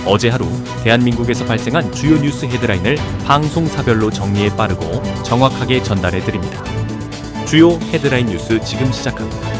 어제 하루 대한민국에서 발생한 주요 뉴스 헤드라인을 방송사별로 정리해 빠르고 정확하게 전달해 드립니다. 주요 헤드라인 뉴스 지금 시작합니다.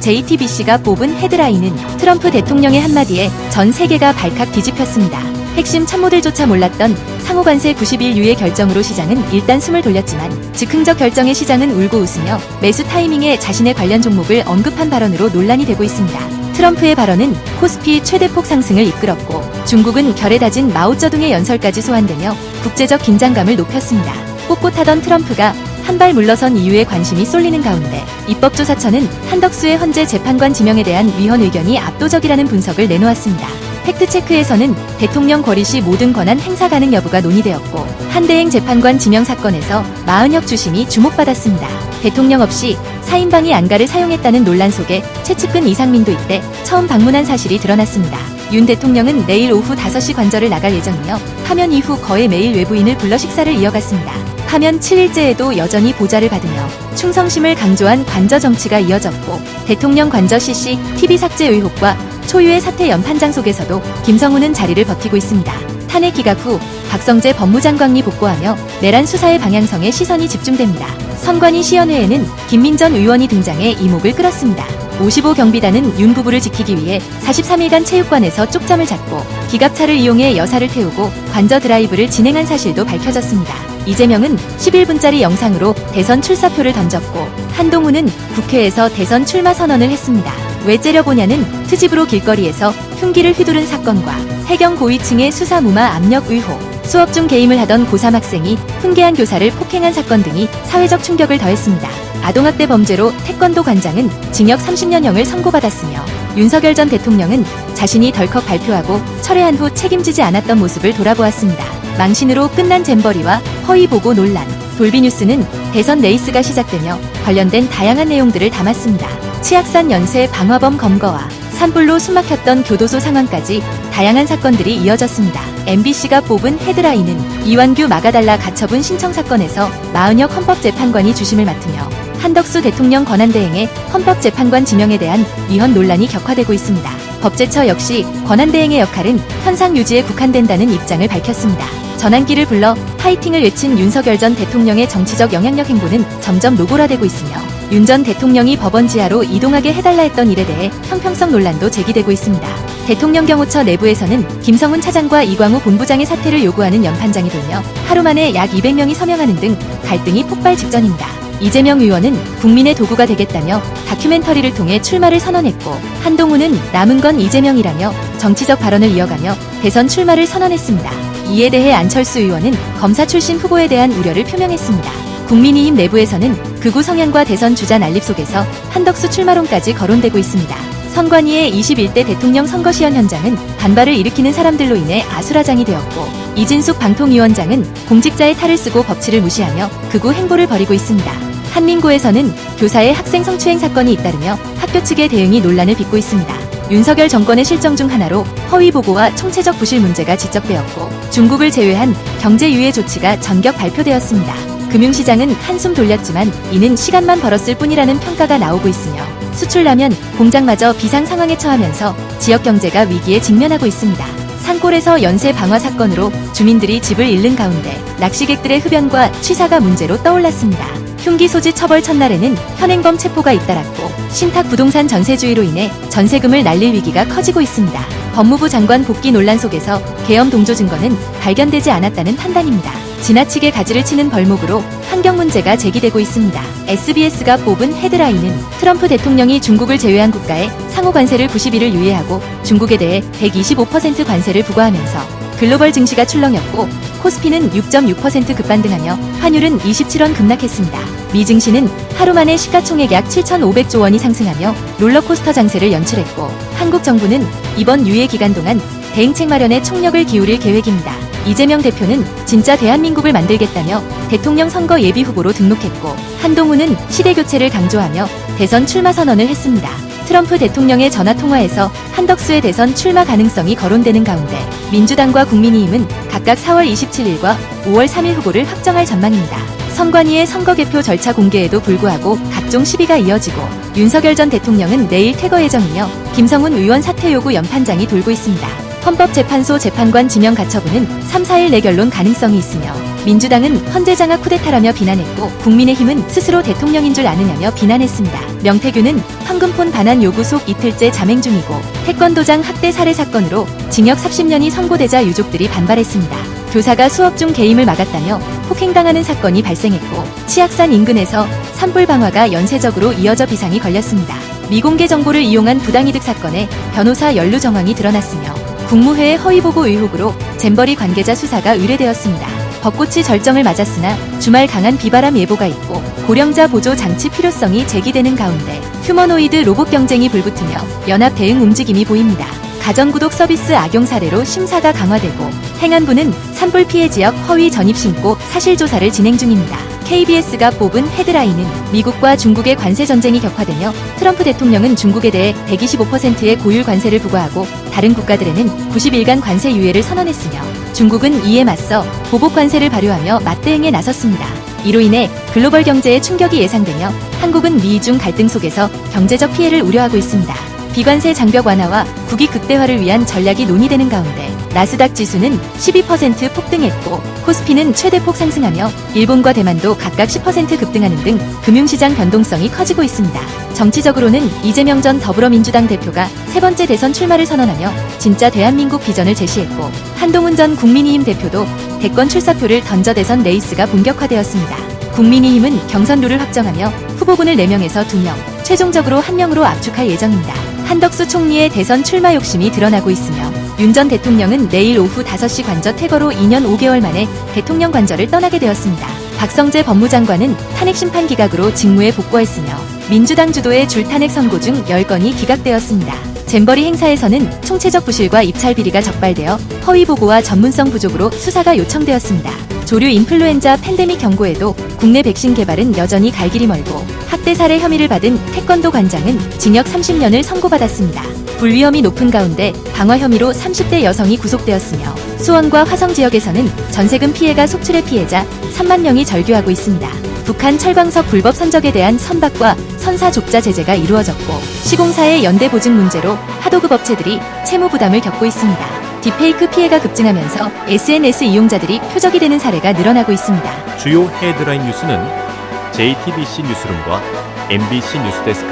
JTBC가 뽑은 헤드라인은 트럼프 대통령의 한마디에 전 세계가 발칵 뒤집혔습니다. 핵심 참모들조차 몰랐던 상호관세 90일 유예 결정으로 시장은 일단 숨을 돌렸지만 즉흥적 결정에 시장은 울고 웃으며 매수 타이밍에 자신의 관련 종목을 언급한 발언으로 논란이 되고 있습니다. 트럼프의 발언은 코스피 최대폭 상승을 이끌었고 중국은 결에 다진 마오쩌둥의 연설까지 소환되며 국제적 긴장감을 높였습니다. 꼿꼿하던 트럼프가 한 발 물러선 이유에 관심이 쏠리는 가운데 입법조사처는 한덕수의 헌재 재판관 지명에 대한 위헌 의견이 압도적이라는 분석을 내놓았습니다. 팩트체크에서는 대통령 거리 시 모든 권한 행사 가능 여부가 논의되었고 한대행 재판관 지명 사건에서 마은혁 주심이 주목받았습니다. 대통령 없이 4인방이 안가를 사용했다는 논란 속에 최측근 이상민도 이때 처음 방문한 사실이 드러났습니다. 윤 대통령은 내일 오후 5시 관저를 나갈 예정이며 파면 이후 거의 매일 외부인을 불러 식사를 이어갔습니다. 파면 7일째에도 여전히 보좌를 받으며 충성심을 강조한 관저 정치가 이어졌고 대통령 관저 CC, TV 삭제 의혹과 초유의 사퇴 연판장 속에서도 김성훈은 자리를 버티고 있습니다. 탄핵 기각 후 박성재 법무장관이 복고하며 내란 수사의 방향성에 시선이 집중됩니다. 선관위 시연회에는 김민전 의원이 등장해 이목을 끌었습니다. 55 경비단은 윤 부부를 지키기 위해 43일간 체육관에서 쪽잠을 잤고 기갑차를 이용해 여사를 태우고 관저 드라이브를 진행한 사실도 밝혀졌습니다. 이재명은 11분짜리 영상으로 대선 출사표를 던졌고 한동훈은 국회에서 대선 출마 선언을 했습니다. 왜 째려보냐는 트집으로 길거리에서 흉기를 휘두른 사건과 해경 고위층의 수사 무마 압력 의혹, 수업 중 게임을 하던 고3 학생이 훈계한 교사를 폭행한 사건 등이 사회적 충격을 더했습니다. 아동학대 범죄로 태권도 관장은 징역 30년형을 선고받았으며 윤석열 전 대통령은 자신이 덜컥 발표하고 철회한 후 책임지지 않았던 모습을 돌아보았습니다. 망신으로 끝난 잼버리와 허위 보고 논란, 돌비뉴스는 대선 레이스가 시작되며 관련된 다양한 내용들을 담았습니다. 치악산 연쇄 방화범 검거와 산불로 숨막혔던 교도소 상황까지 다양한 사건들이 이어졌습니다. MBC가 뽑은 헤드라인은 이완규 막아달라 가처분 신청 사건에서 마은혁 헌법재판관이 주심을 맡으며 한덕수 대통령 권한대행의 헌법재판관 지명에 대한 위헌 논란이 격화되고 있습니다. 법제처 역시 권한대행의 역할은 현상 유지에 국한된다는 입장을 밝혔습니다. 전환기를 불러 파이팅을 외친 윤석열 전 대통령의 정치적 영향력 행보는 점점 노골화되고 있으며 윤 전 대통령이 법원 지하로 이동하게 해달라 했던 일에 대해 형평성 논란도 제기되고 있습니다. 대통령 경호처 내부에서는 김성훈 차장과 이광우 본부장의 사퇴를 요구하는 연판장이 돌며 하루 만에 약 200명이 서명하는 등 갈등이 폭발 직전입니다. 이재명 의원은 국민의 도구가 되겠다며 다큐멘터리를 통해 출마를 선언했고 한동훈은 남은 건 이재명이라며 정치적 발언을 이어가며 대선 출마를 선언했습니다. 이에 대해 안철수 의원은 검사 출신 후보에 대한 우려를 표명했습니다. 국민의힘 내부에서는 극우 성향과 대선 주자 난립 속에서 한덕수 출마론까지 거론되고 있습니다. 선관위의 21대 대통령 선거 시연 현장은 반발을 일으키는 사람들로 인해 아수라장이 되었고 이진숙 방통위원장은 공직자의 탈을 쓰고 법치를 무시하며 극우 행보를 벌이고 있습니다. 한민고에서는 교사의 학생 성추행 사건이 잇따르며 학교 측의 대응이 논란을 빚고 있습니다. 윤석열 정권의 실정 중 하나로 허위 보고와 총체적 부실 문제가 지적되었고 중국을 제외한 경제 유예 조치가 전격 발표되었습니다. 금융시장은 한숨 돌렸지만 이는 시간만 벌었을 뿐이라는 평가가 나오고 있으며 수출라면 공장마저 비상 상황에 처하면서 지역 경제가 위기에 직면하고 있습니다. 산골에서 연쇄 방화 사건으로 주민들이 집을 잃는 가운데 낚시객들의 흡연과 취사가 문제로 떠올랐습니다. 흉기 소지 처벌 첫날에는 현행범 체포가 잇따랐고 신탁 부동산 전세주의로 인해 전세금을 날릴 위기가 커지고 있습니다. 법무부 장관 복귀 논란 속에서 계엄 동조 증거는 발견되지 않았다는 판단입니다. 지나치게 가지를 치는 벌목으로 환경 문제가 제기되고 있습니다. SBS가 뽑은 헤드라인은 트럼프 대통령이 중국을 제외한 국가에 상호 관세를 90일을 유예하고 중국에 대해 125% 관세를 부과하면서 글로벌 증시가 출렁였고 코스피는 6.6% 급반등하며 환율은 27원 급락했습니다. 미 증시는 하루 만에 시가총액 약 7,500조 원이 상승하며 롤러코스터 장세를 연출했고 한국 정부는 이번 유예 기간 동안 대응책 마련에 총력을 기울일 계획입니다. 이재명 대표는 진짜 대한민국을 만들겠다며 대통령 선거 예비 후보로 등록했고 한동훈은 시대교체를 강조하며 대선 출마 선언을 했습니다. 트럼프 대통령의 전화통화에서 한덕수의 대선 출마 가능성이 거론되는 가운데 민주당과 국민의힘은 각각 4월 27일과 5월 3일 후보를 확정할 전망입니다. 선관위의 선거 개표 절차 공개에도 불구하고 각종 시비가 이어지고 윤석열 전 대통령은 내일 퇴거 예정이며 김성훈 의원 사퇴 요구 연판장이 돌고 있습니다. 헌법재판소 재판관 지명 가처분은 3, 4일 내 결론 가능성이 있으며 민주당은 헌재장악 쿠데타라며 비난했고 국민의힘은 스스로 대통령인 줄 아느냐며 비난했습니다. 명태균은 황금폰 반환 요구 속 이틀째 잠행 중이고 태권도장 학대 살해 사건으로 징역 30년이 선고되자 유족들이 반발했습니다. 교사가 수업 중 게임을 막았다며 폭행당하는 사건이 발생했고 치악산 인근에서 산불 방화가 연쇄적으로 이어져 비상이 걸렸습니다. 미공개 정보를 이용한 부당이득 사건에 변호사 연루 정황이 드러났으며 국무회의 허위보고 의혹으로 잼버리 관계자 수사가 의뢰되었습니다. 벚꽃이 절정을 맞았으나 주말 강한 비바람 예보가 있고 고령자 보조 장치 필요성이 제기되는 가운데 휴머노이드 로봇 경쟁이 불붙으며 연합 대응 움직임이 보입니다. 가전구독 서비스 악용 사례로 심사가 강화되고 행안부는 산불 피해 지역 허위 전입 신고 사실 조사를 진행 중입니다. KBS가 뽑은 헤드라인은 미국과 중국의 관세 전쟁이 격화되며 트럼프 대통령은 중국에 대해 125%의 고율 관세를 부과하고 다른 국가들에는 90일간 관세 유예를 선언했으며 중국은 이에 맞서 보복 관세를 발효하며 맞대응에 나섰습니다. 이로 인해 글로벌 경제에 충격이 예상되며 한국은 미중 갈등 속에서 경제적 피해를 우려하고 있습니다. 비관세 장벽 완화와 국익 극대화를 위한 전략이 논의되는 가운데 나스닥 지수는 12% 폭등했고 코스피는 최대폭 상승하며 일본과 대만도 각각 10% 급등하는 등 금융시장 변동성이 커지고 있습니다. 정치적으로는 이재명 전 더불어민주당 대표가 세 번째 대선 출마를 선언하며 진짜 대한민국 비전을 제시했고 한동훈 전 국민의힘 대표도 대권 출사표를 던져 대선 레이스가 본격화되었습니다. 국민의힘은 경선 룰을 확정하며 후보군을 4명에서 2명, 최종적으로 1명으로 압축할 예정입니다. 한덕수 총리의 대선 출마 욕심이 드러나고 있으며 윤 전 대통령은 내일 오후 5시 관저 퇴거로 2년 5개월 만에 대통령 관저를 떠나게 되었습니다. 박성재 법무장관은 탄핵심판 기각으로 직무에 복귀했으며 민주당 주도의 줄탄핵 선고 중 10건이 기각되었습니다. 잼버리 행사에서는 총체적 부실과 입찰 비리가 적발되어 허위 보고와 전문성 부족으로 수사가 요청되었습니다. 조류 인플루엔자 팬데믹 경고에도 국내 백신 개발은 여전히 갈 길이 멀고 학대 살해 혐의를 받은 태권도 관장은 징역 30년을 선고받았습니다. 불위험이 높은 가운데 방화 혐의로 30대 여성이 구속되었으며 수원과 화성 지역에서는 전세금 피해가 속출의 피해자 3만 명이 절규하고 있습니다. 북한 철광석 불법 선적에 대한 선박과 선사 족자 제재가 이루어졌고 시공사의 연대 보증 문제로 하도급 업체들이 채무 부담을 겪고 있습니다. 딥페이크 피해가 급증하면서 SNS 이용자들이 표적이 되는 사례가 늘어나고 있습니다. 주요 헤드라인 뉴스는 JTBC 뉴스룸과 MBC 뉴스데스크,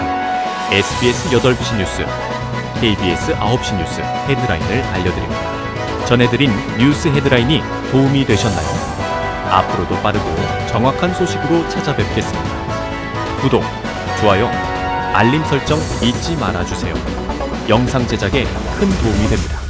SBS 8시 뉴스, KBS 9시 뉴스 헤드라인을 알려드립니다. 전해드린 뉴스 헤드라인이 도움이 되셨나요? 앞으로도 빠르고 정확한 소식으로 찾아뵙겠습니다. 구독, 좋아요, 알림 설정 잊지 말아주세요. 영상 제작에 큰 도움이 됩니다.